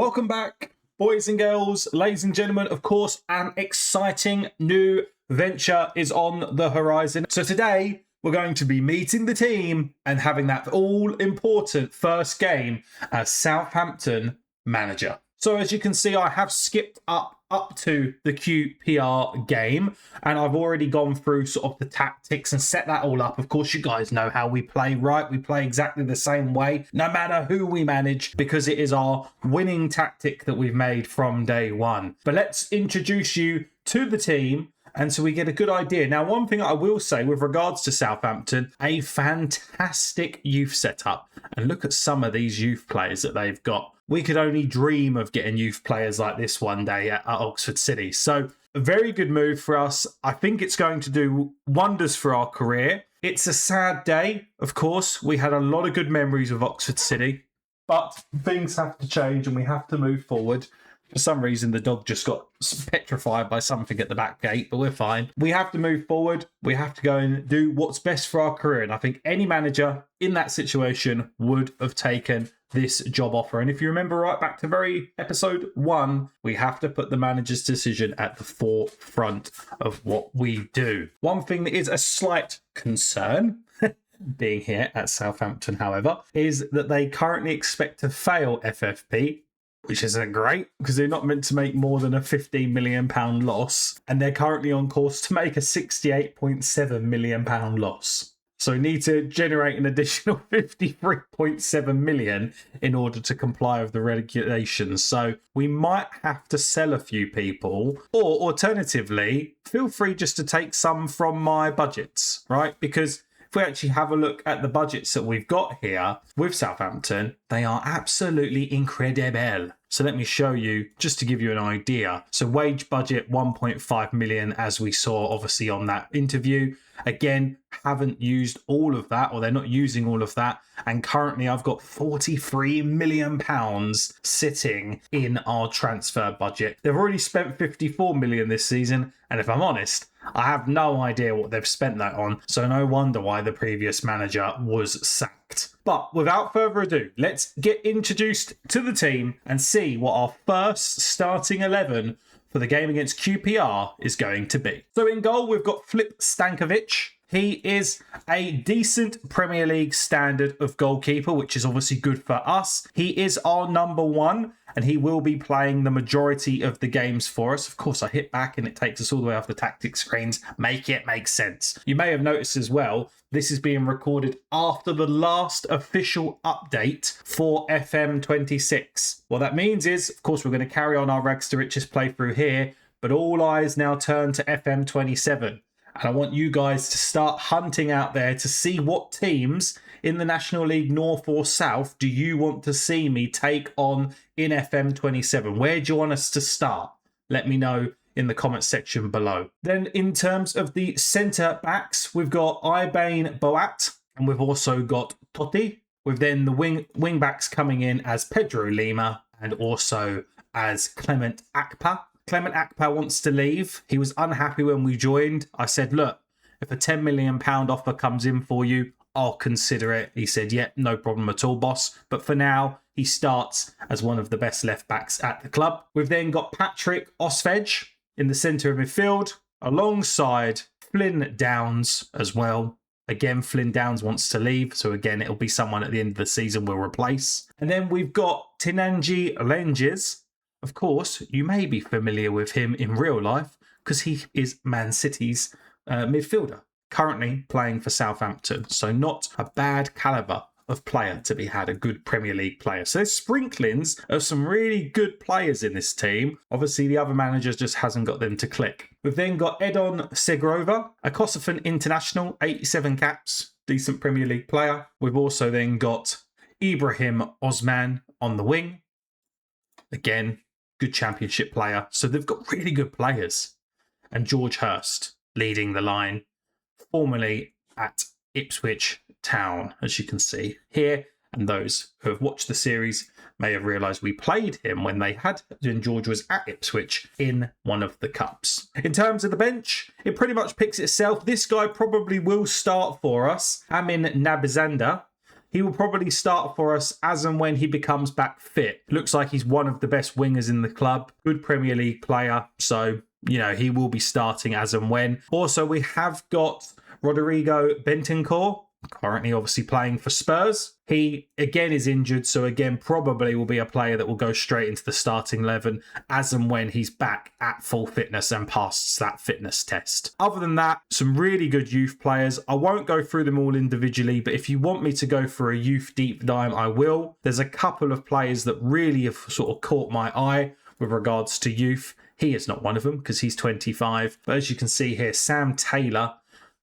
Welcome back, boys and girls, ladies and gentlemen. Of course, an exciting new venture is on the horizon. So today, we're going to be meeting the team and having that all-important first game as Southampton manager. So as you can see, I have skipped up to the QPR game, and I've already gone through sort of the tactics and set that all up. Of course, you guys know how we play, right? We play exactly the same way, no matter who we manage, because it is our winning tactic that we've made from day one. But let's introduce you to the team, and so we get a good idea. Now, one thing I will say with regards to Southampton, a fantastic youth setup. And look at some of these youth players that they've got. We could only dream of getting youth players like this one day at Oxford City. So a very good move for us. I think it's going to do wonders for our career. It's a sad day, of course. We had a lot of good memories of Oxford City, but things have to change and we have to move forward. For some reason, the dog just got petrified by something at the back gate, but we're fine. We have to move forward. We have to go and do what's best for our career. And I think any manager in that situation would have taken this job offer. And if you remember right back to very episode 1, we have to put the manager's decision at the forefront of what we do. One thing that is a slight concern being here at Southampton, however, is that they currently expect to fail FFP, which isn't great because they're not meant to make more than a £15 million loss. And they're currently on course to make a £68.7 million loss. So we need to generate an additional 53.7 million in order to comply with the regulations. So we might have to sell a few people, or alternatively, feel free just to take some from my budgets, right? Because if we actually have a look at the budgets that we've got here with Southampton, they are absolutely incredible. So let me show you, just to give you an idea. So wage budget, 1.5 million, as we saw obviously on that interview. Again, haven't used all of that, or they're not using all of that. And currently I've got £43 million sitting in our transfer budget. They've already spent 54 million this season. And if I'm honest, I have no idea what they've spent that on. So no wonder why the previous manager was sacked. But without further ado, let's get introduced to the team and see what our first starting 11 for the game against QPR is going to be. So in goal, we've got Filip Stankovic. He is a decent Premier League standard of goalkeeper, which is obviously good for us. He is our number 1, and he will be playing the majority of the games for us. Of course, I hit back and it takes us all the way off the tactics screens. Make it make sense. You may have noticed as well, this is being recorded after the last official update for FM26. What that means is, of course, we're going to carry on our Rags to Riches playthrough here, but all eyes now turn to FM27. And I want you guys to start hunting out there to see what teams in the National League North or South do you want to see me take on in FM27? Where do you want us to start? Let me know in the comment section below. Then in terms of the centre backs, we've got Ibane Boat and we've also got Totti. With then the wing backs coming in as Pedro Lima and also as Clement Akpa. Clement Akpa wants to leave. He was unhappy when we joined. I said, look, if a £10 million offer comes in for you, I'll consider it. He said, yeah, no problem at all, boss. But for now, he starts as one of the best left backs at the club. We've then got Patrick Osvej in the centre of midfield, alongside Flynn Downs as well. Again, Flynn Downs wants to leave. So again, it'll be someone at the end of the season we'll replace. And then we've got Tinanji Lenges. Of course, you may be familiar with him in real life because he is Man City's midfielder, currently playing for Southampton. So not a bad calibre of player to be had, a good Premier League player. So there's sprinklings of some really good players in this team. Obviously, the other managers just hasn't got them to click. We've then got Edon Segrova, a Kosovan international, 87 caps, decent Premier League player. We've also then got Ibrahim Osman on the wing. Again, good championship player. So they've got really good players. And George Hurst leading the line, formerly at Ipswich Town, as you can see here. And those who have watched the series may have realised we played him when George was at Ipswich in one of the cups. In terms of the bench, it pretty much picks itself. This guy probably will start for us. Amin Nabizanda. He will probably start for us as and when he becomes back fit. Looks like he's one of the best wingers in the club. Good Premier League player. So, you know, he will be starting as and when. Also, we have got Rodrigo Bentancur, currently obviously playing for Spurs. He, again, is injured, so again, probably will be a player that will go straight into the starting 11 as and when he's back at full fitness and passes that fitness test. Other than that, some really good youth players. I won't go through them all individually, but if you want me to go for a youth deep dive, I will. There's a couple of players that really have sort of caught my eye with regards to youth. He is not one of them because he's 25. But as you can see here, Sam Taylor,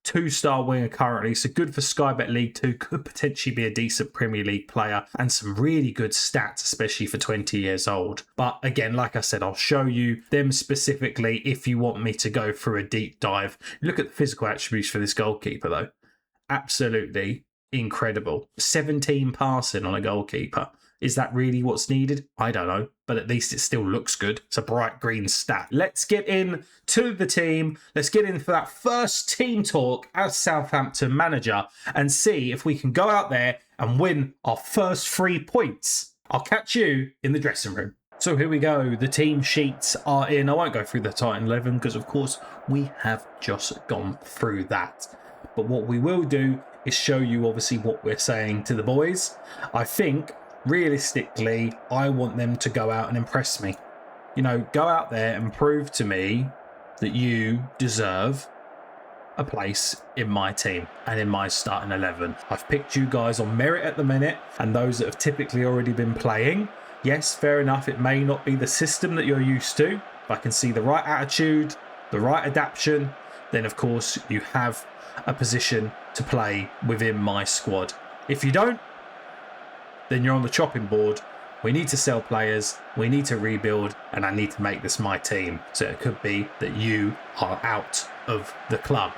2-star winger currently, so good for Sky Bet League 2, could potentially be a decent Premier League player, and some really good stats, especially for 20 years old. But again, like I said, I'll show you them specifically if you want me to go through a deep dive. Look at the physical attributes for this goalkeeper though. Absolutely incredible. 17 passing on a goalkeeper. Is that really what's needed? I don't know, but at least it still looks good. It's a bright green stat. Let's get in to the team. Let's get in for that first team talk as Southampton manager and see if we can go out there and win our first 3 points. I'll catch you in the dressing room. So here we go. The team sheets are in. I won't go through the Titan 11 because, of course, we have just gone through that. But what we will do is show you, obviously, what we're saying to the boys. I think, realistically, I want them to go out and impress me. You know, go out there and prove to me that you deserve a place in my team and in my starting 11. I've picked you guys on merit at the minute, and those that have typically already been playing. Yes, fair enough, it may not be the system that you're used to. If I can see the right attitude, the right adaptation, then of course you have a position to play within my squad. If you don't, then you're on the chopping board. We need to sell players, we need to rebuild, and I need to make this my team. So it could be that you are out of the club.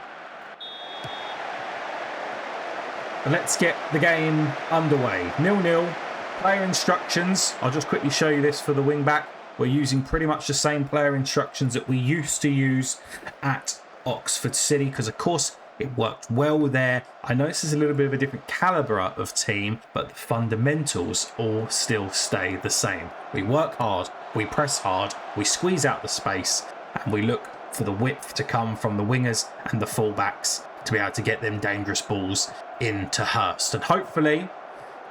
But let's get the game underway. 0-0. Player instructions. I'll just quickly show you this for the wing back. We're using pretty much the same player instructions that we used to use at Oxford City because, of course, it worked well there. I know this is a little bit of a different calibre of team, but the fundamentals all still stay the same. We work hard, we press hard, we squeeze out the space, and we look for the width to come from the wingers and the fullbacks to be able to get them dangerous balls into Hurst. And hopefully,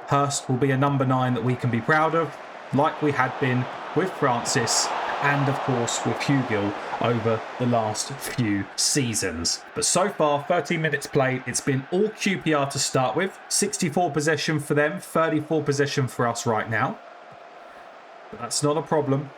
Hurst will be a number 9 that we can be proud of, like we had been with Francis and, of course, with Hugill over the last few seasons. But so far, 13 minutes played, it's been all QPR to start with. 64 possession for them, 34 possession for us right now. But that's not a problem.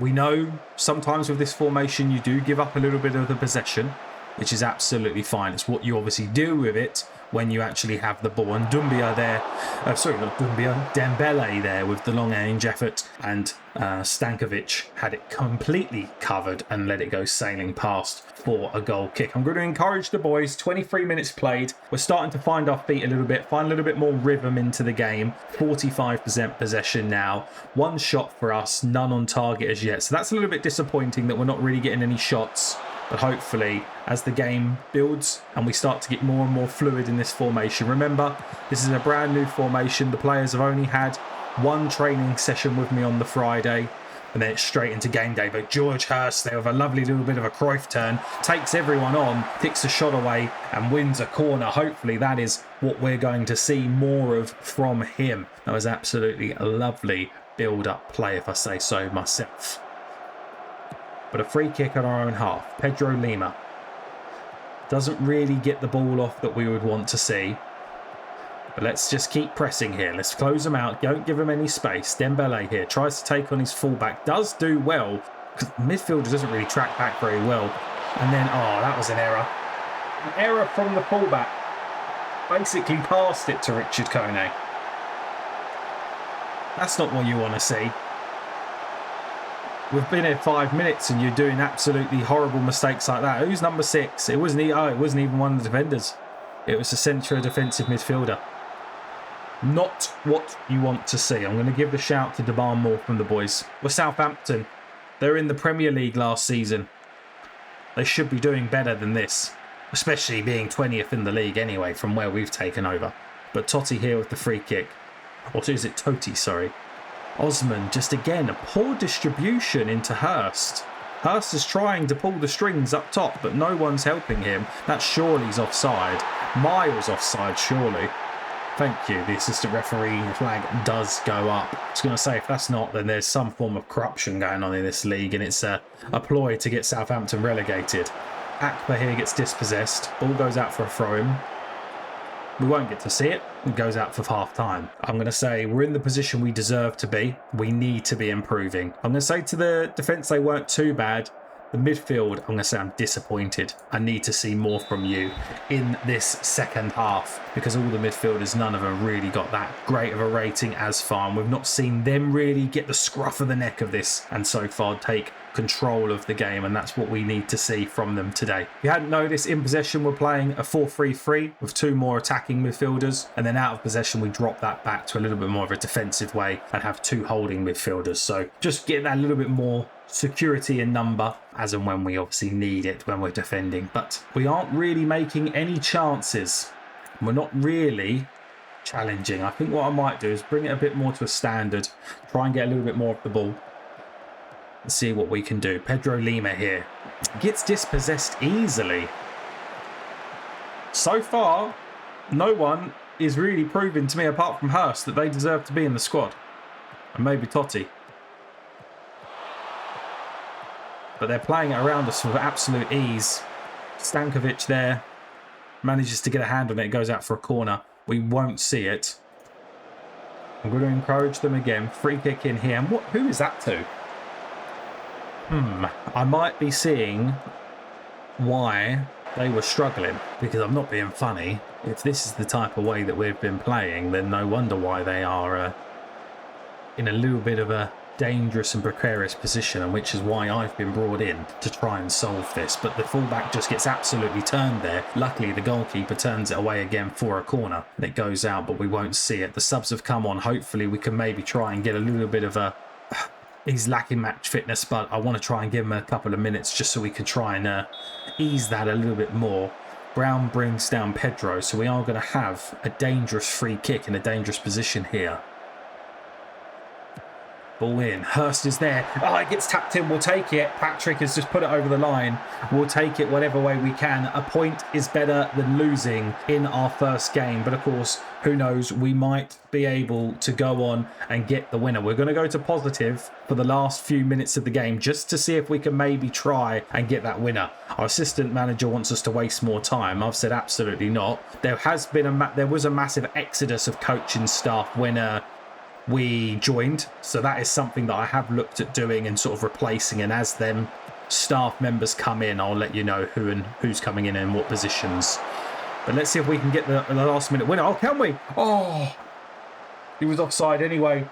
We know sometimes with this formation you do give up a little bit of the possession, which is absolutely fine. It's what you obviously do with it when you actually have the ball. And Doumbia there, Dembele there with the long range effort, and Stankovic had it completely covered and let it go sailing past for a goal kick. I'm going to encourage the boys. 23 minutes played. We're starting to find our feet a little bit, find a little bit more rhythm into the game. 45% possession now. 1 shot for us, none on target as yet. So that's a little bit disappointing that we're not really getting any shots. But hopefully, as the game builds and we start to get more and more fluid in this formation. Remember, this is a brand new formation. The players have only had 1 training session with me on the Friday, and then it's straight into game day. But George Hurst there with a lovely little bit of a Cruyff turn, takes everyone on, kicks a shot away and wins a corner. Hopefully that is what we're going to see more of from him. That was absolutely a lovely build-up play, if I say so myself. But a free kick on our own half. Pedro Lima doesn't really get the ball off that we would want to see. But let's just keep pressing here. Let's close them out. Don't give them any space. Dembele here tries to take on his fullback. Does do well, because the midfielder doesn't really track back very well. And then, oh, that was an error. An error from the fullback. Basically passed it to Richard Kone. That's not what you want to see. We've been here 5 minutes and you're doing absolutely horrible mistakes like that. Who's number 6? It wasn't even one of the defenders. It was a central defensive midfielder. Not what you want to see. I'm going to give the shout to demand more from the boys. We're Southampton. They're in the Premier League last season. They should be doing better than this. Especially being 20th in the league anyway, from where we've taken over. But Totti here with the free kick. Or is it Totti, sorry. Osman, just again, a poor distribution into Hurst. Hurst is trying to pull the strings up top, but no one's helping him. That surely's offside. Miles offside, surely. Thank you. The assistant referee flag does go up. I was going to say, if that's not, then there's some form of corruption going on in this league, and it's a ploy to get Southampton relegated. Akbar here gets dispossessed. Ball goes out for a throw-in. We won't get to see it. It goes out for half-time. I'm going to say we're in the position we deserve to be. We need to be improving. I'm going to say to the defence they weren't too bad. The midfield, I'm going to say I'm disappointed. I need to see more from you in this second half because all the midfielders, none of them really got that great of a rating as far. And we've not seen them really get the scruff of the neck of this and so far take control of the game, and that's what we need to see from them today. If you hadn't noticed, in possession we're playing a 4-3-3 with 2 more attacking midfielders, and then out of possession we drop that back to a little bit more of a defensive way and have 2 holding midfielders. So just get that little bit more security in number as and when we obviously need it when we're defending. But we aren't really making any chances. We're not really challenging. I think what I might do is bring it a bit more to a standard, try and get a little bit more of the ball. Let's see what we can do. Pedro Lima here gets dispossessed easily. So far, no one is really proving to me, apart from Hurst, that they deserve to be in the squad. And maybe Totti. But they're playing it around us with absolute ease. Stankovic there manages to get a hand on it. It goes out for a corner. We won't see it. I'm going to encourage them again. Free kick in here. And who is that to? I might be seeing why they were struggling, because I'm not being funny. If this is the type of way that we've been playing, then no wonder why they are in a little bit of a dangerous and precarious position, and which is why I've been brought in to try and solve this. But the fullback just gets absolutely turned there. Luckily, the goalkeeper turns it away again for a corner, and it goes out, but we won't see it. The subs have come on. Hopefully, we can maybe try and get a little bit of a... He's lacking match fitness, but I want to try and give him a couple of minutes just so we can try and ease that a little bit more. Brown brings down Pedro, so we are going to have a dangerous free kick in a dangerous position here. Ball in. Hurst is there. Oh, it gets tapped in. We'll take it. Patrick has just put it over the line. We'll take it whatever way we can. A point is better than losing in our first game. But of course, who knows? We might be able to go on and get the winner. We're going to go to positive for the last few minutes of the game just to see if we can maybe try and get that winner. Our assistant manager wants us to waste more time. I've said absolutely not. There was a massive exodus of coaching staff when we joined, so that is something that I have looked at doing and sort of replacing, and as them staff members come in, I'll let you know who's coming in and what positions. But let's see if we can get the last minute winner. Oh, can we? Oh, he was offside anyway,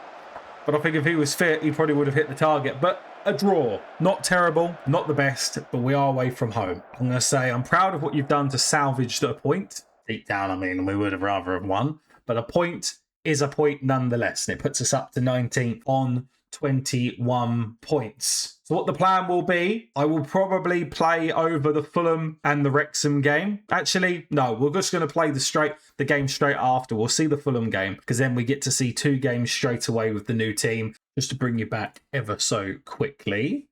but I think if he was fit he probably would have hit the target. But a draw, not terrible, not the best, but we are away from home. I'm going to say I'm proud of what you've done to salvage the point. Deep down, I mean, we would have rather have won, but a point is a point nonetheless, and it puts us up to 19th on 21 points. So what the plan will be, I will probably play over the Fulham and the Wrexham game. Actually, no, we're just going to play the game straight after. We'll see the Fulham game, because then we get to see 2 games straight away with the new team. Just to bring you back ever so quickly,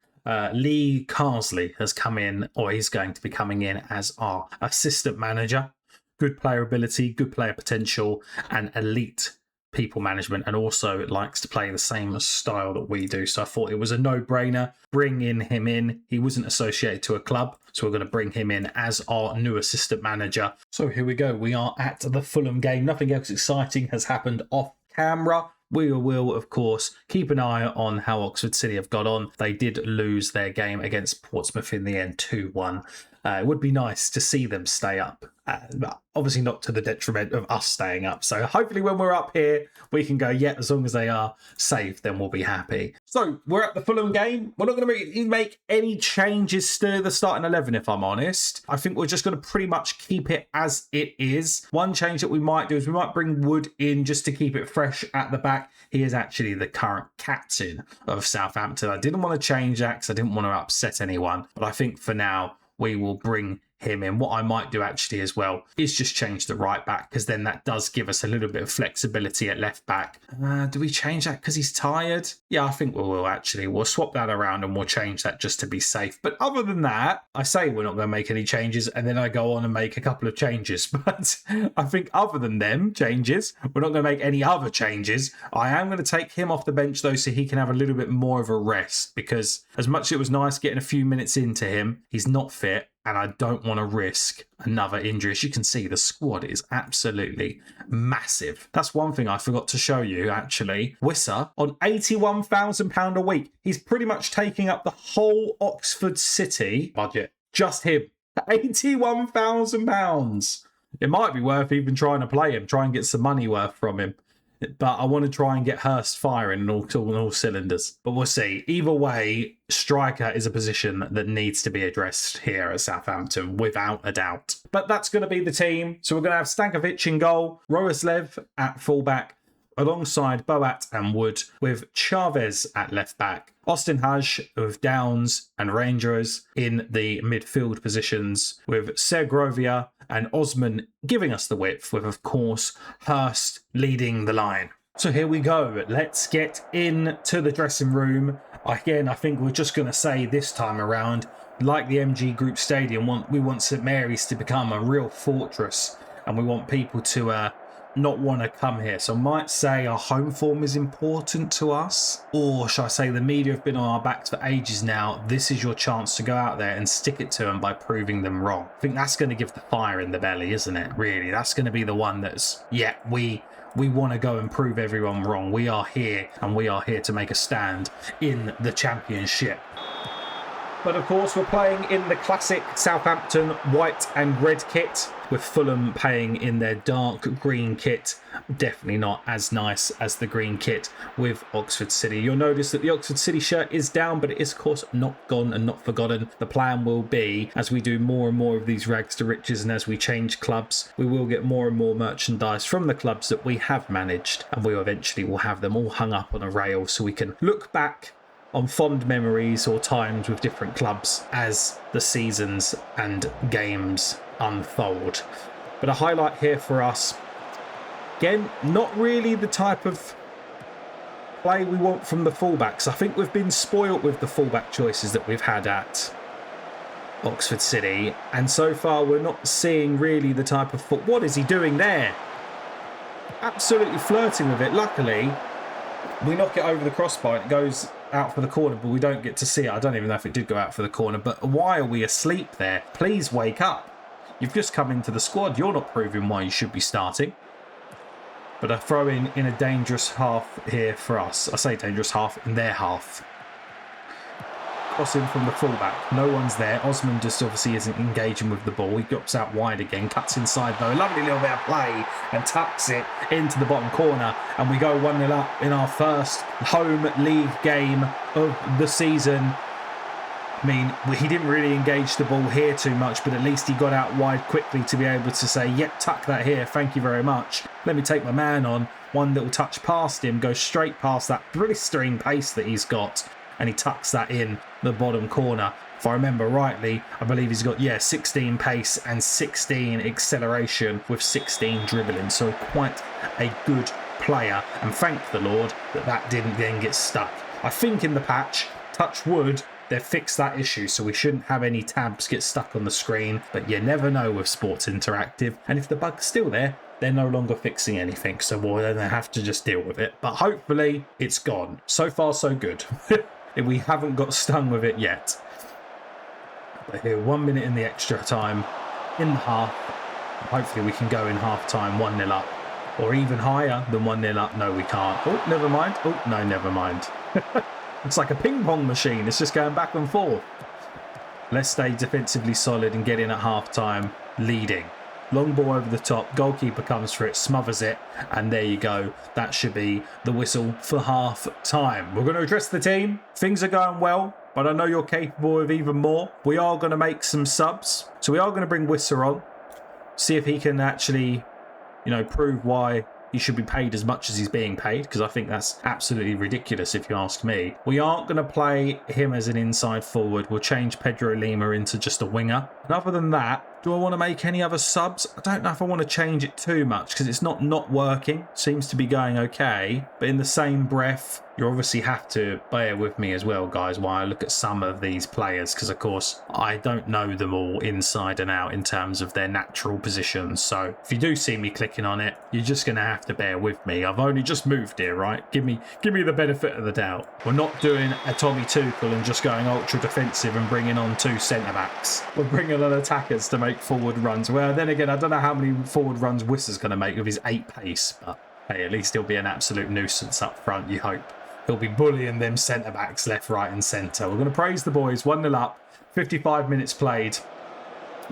Lee Carsley has come in, or he's going to be coming in as our assistant manager. Good player ability, good player potential, and elite people management, and also likes to play the same style that we do. So I thought it was a no-brainer bringing him in. He wasn't associated to a club, so we're going to bring him in as our new assistant manager. So here we go. We are at the Fulham game. Nothing else exciting has happened off camera. We will, of course, keep an eye on how Oxford City have got on. They did lose their game against Portsmouth in the end, 2-1. It would be nice to see them stay up, but obviously not to the detriment of us staying up. So hopefully when we're up here, we can go, yeah, as long as they are safe, then we'll be happy. So we're at the Fulham game. We're not going to make any changes to the starting 11, if I'm honest. I think we're just going to pretty much keep it as it is. One change that we might do is we might bring Wood in just to keep it fresh at the back. He is actually the current captain of Southampton. I didn't want to change that because I didn't want to upset anyone, but I think for now, we will bring him in. What I might do actually as well is just change the right back, because then that does give us a little bit of flexibility at left back. Do we change that because he's tired? Yeah, I think we will actually. We'll swap that around and we'll change that just to be safe. But other than that, I say we're not going to make any changes and then I go on and make a couple of changes. But I think other than them changes, we're not going to make any other changes. I am going to take him off the bench though, so he can have a little bit more of a rest, because as much as it was nice getting a few minutes into him, he's not fit. And I don't want to risk another injury. As you can see, the squad is absolutely massive. That's one thing I forgot to show you, actually. Wissa, on £81,000 a week, he's pretty much taking up the whole Oxford City budget. Just him. £81,000. It might be worth even trying to play him, try and get some money worth from him. But I want to try and get Hurst firing in all cylinders. But we'll see. Either way, striker is a position that needs to be addressed here at Southampton, without a doubt. But that's going to be the team. So we're going to have Stankovic in goal, Roeslev at fullback, alongside Boat and Wood, with Chavez at left back. Austin Haj with Downs and Rangers in the midfield positions, with Segovia and Osman giving us the width, with, of course, Hurst leading the line. So here we go. Let's get into the dressing room. Again, I think we're just going to say this time around, like the MG Group Stadium, we want St Mary's to become a real fortress, and we want people to not want to come here. So I might say our home form is important to us, or shall I say the media have been on our backs for ages now. This is your chance to go out there and stick it to them by proving them wrong. I think that's going to give the fire in the belly, isn't it? Really, that's going to be the one that's, yeah, we want to go and prove everyone wrong. We are here, and we are here to make a stand in the Championship. But of course, we're playing in the classic Southampton white and red kit, with Fulham playing in their dark green kit. Definitely not as nice as the green kit with Oxford City. You'll notice that the Oxford City shirt is down, but it is, of course, not gone and not forgotten. The plan will be, as we do more and more of these rags to riches and as we change clubs, we will get more and more merchandise from the clubs that we have managed, and we eventually will have them all hung up on a rail so we can look back on fond memories or times with different clubs as the seasons and games unfold. But a highlight here for us, again, not really the type of play we want from the fullbacks. I think we've been spoilt with the fullback choices that we've had at Oxford City, and so far we're not seeing really the type of what is he doing there? Absolutely flirting with it. Luckily, we knock it over the crossbar and it goes out for the corner, but we don't get to see it. I don't even know if it did go out for the corner, but why are we asleep there? Please wake up. You've just come into the squad. You're not proving why you should be starting. But a throw in a dangerous half here for us. I say dangerous half, in their half. Crossing from the fullback. No one's there. Osman just obviously isn't engaging with the ball. He drops out wide again. Cuts inside though. A lovely little bit of play and tucks it into the bottom corner. And we go 1-0 up in our first home league game of the season. I mean, he didn't really engage the ball here too much, but at least he got out wide quickly to be able to say, yep, tuck that here. Thank you very much. Let me take my man on. One little touch past him. Goes straight past that blistering pace that he's got. And he tucks that in the bottom corner. If I remember rightly, I believe he's got, 16 pace and 16 acceleration with 16 dribbling. So quite a good player. And thank the Lord that didn't then get stuck. I think in the patch, touch wood, they've fixed that issue. So we shouldn't have any tabs get stuck on the screen. But you never know with Sports Interactive. And if the bug's still there, they're no longer fixing anything. So we'll then have to just deal with it. But hopefully it's gone. So far, so good. We haven't got stung with it yet. But here, 1 minute in the extra time in the half. Hopefully we can go in half time 1-0 up. Or even higher than 1-0 up. No, we can't. Oh, never mind. Oh, no, never mind. It's like a ping pong machine. It's just going back and forth. Let's stay defensively solid and get in at half time leading. Long ball over the top, goalkeeper comes for it, smothers it, and there you go. That should be the whistle for half time. We're going to address the team. Things are going well, but I know you're capable of even more. We are going to make some subs. So we are going to bring Wissa on, see if he can actually, prove why he should be paid as much as he's being paid, because I think that's absolutely ridiculous if you ask me. We aren't going to play him as an inside forward. We'll change Pedro Lima into just a winger. And other than that, Do I want to make any other subs? I don't know if I want to change it too much because it's not working. Seems to be going okay. But in the same breath, you obviously have to bear with me as well, guys, while I look at some of these players because, of course, I don't know them all inside and out in terms of their natural positions. So if you do see me clicking on it, you're just going to have to bear with me. I've only just moved here, right? Give me the benefit of the doubt. We're not doing a Tommy Tuchel and just going ultra defensive and bringing on 2 centre-backs. We're bringing on attackers to make forward runs. Well, then again, I don't know how many forward runs Wissa's going to make with his 8 pace, but hey, at least he'll be an absolute nuisance up front, you hope. He'll be bullying them centre-backs left, right and centre. We're going to praise the boys. 1-0 up. 55 minutes played.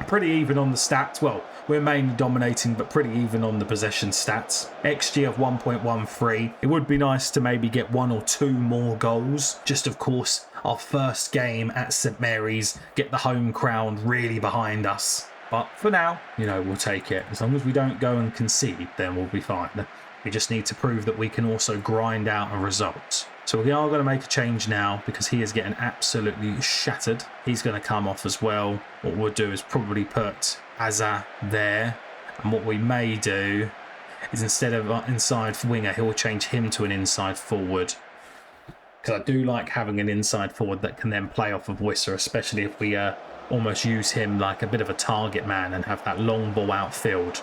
Pretty even on the stats. Well, we're mainly dominating, but pretty even on the possession stats. XG of 1.13. It would be nice to maybe get 1 or 2 more goals. Just, of course, our first game at St Mary's. Get the home crowd really behind us. But for now, you know, we'll take it. As long as we don't go and concede, then we'll be fine. We just need to prove that we can also grind out a result. So we are going to make a change now because he is getting absolutely shattered. He's going to come off as well. What we'll do is probably put Azza there. And what we may do is instead of inside winger, he'll change him to an inside forward. Because I do like having an inside forward that can then play off of Wissa, especially if we almost use him like a bit of a target man and have that long ball outfield.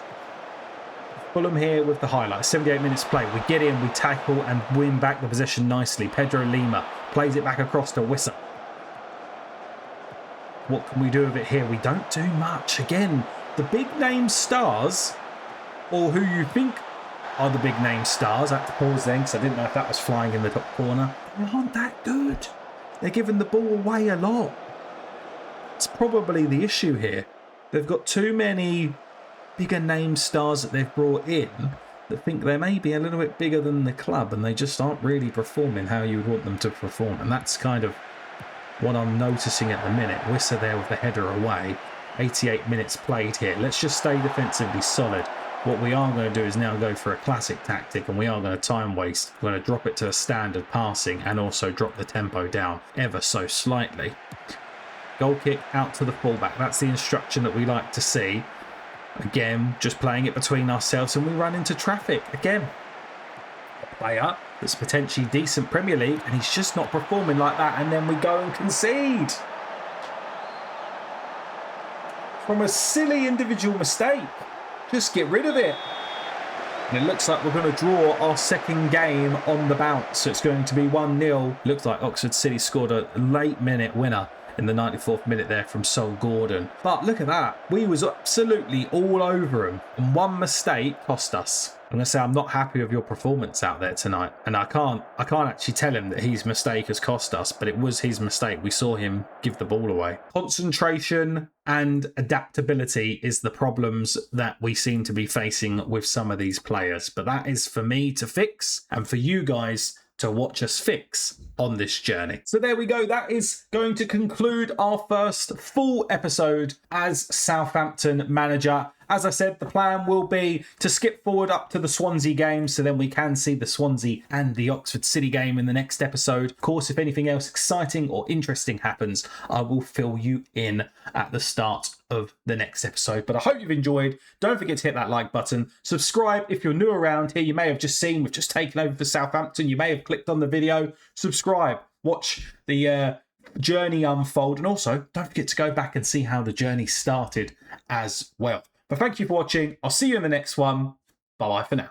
Fulham here with the highlights. 78 minutes play. We get in, we tackle and win back the possession nicely. Pedro Lima plays it back across to Wissa. What can we do with it here? We don't do much. Again, the big name stars, or who you think are the big name stars. I had to pause then because I didn't know if that was flying in the top corner. They aren't that good. They're giving the ball away a lot. It's probably the issue here. They've got too many bigger name stars that they've brought in that think they may be a little bit bigger than the club and they just aren't really performing how you would want them to perform. And that's kind of what I'm noticing at the minute. Wissa there with the header away. 88 minutes played here. Let's just stay defensively solid. What we are going to do is now go for a classic tactic and we are going to time waste. We're going to drop it to a standard passing and also drop the tempo down ever so slightly. Goal kick out to the fullback. That's the instruction that we like to see. Again, just playing it between ourselves and we run into traffic. Again, a player that's potentially decent Premier League and he's just not performing like that and then we go and concede. From a silly individual mistake. Just get rid of it. And it looks like we're going to draw our second game on the bounce. So it's going to be 1-0. Looks like Oxford City scored a late minute winner in the 94th minute there from Sol Gordon. But look at that. We was absolutely all over him. And one mistake cost us. I'm going to say I'm not happy with your performance out there tonight. And I can't actually tell him that his mistake has cost us, but it was his mistake. We saw him give the ball away. Concentration and adaptability is the problems that we seem to be facing with some of these players. But that is for me to fix and for you guys to watch us fix on this journey. So there we go. That is going to conclude our first full episode as Southampton manager. As I said, the plan will be to skip forward up to the Swansea game so then we can see the Swansea and the Oxford City game in the next episode. Of course, if anything else exciting or interesting happens, I will fill you in at the start of the next episode. But I hope you've enjoyed. Don't forget to hit that like button. Subscribe if you're new around here. You may have just seen we've just taken over for Southampton. You may have clicked on the video. Subscribe. Watch the journey unfold. And also, don't forget to go back and see how the journey started as well. But thank you for watching. I'll see you in the next one. Bye-bye for now.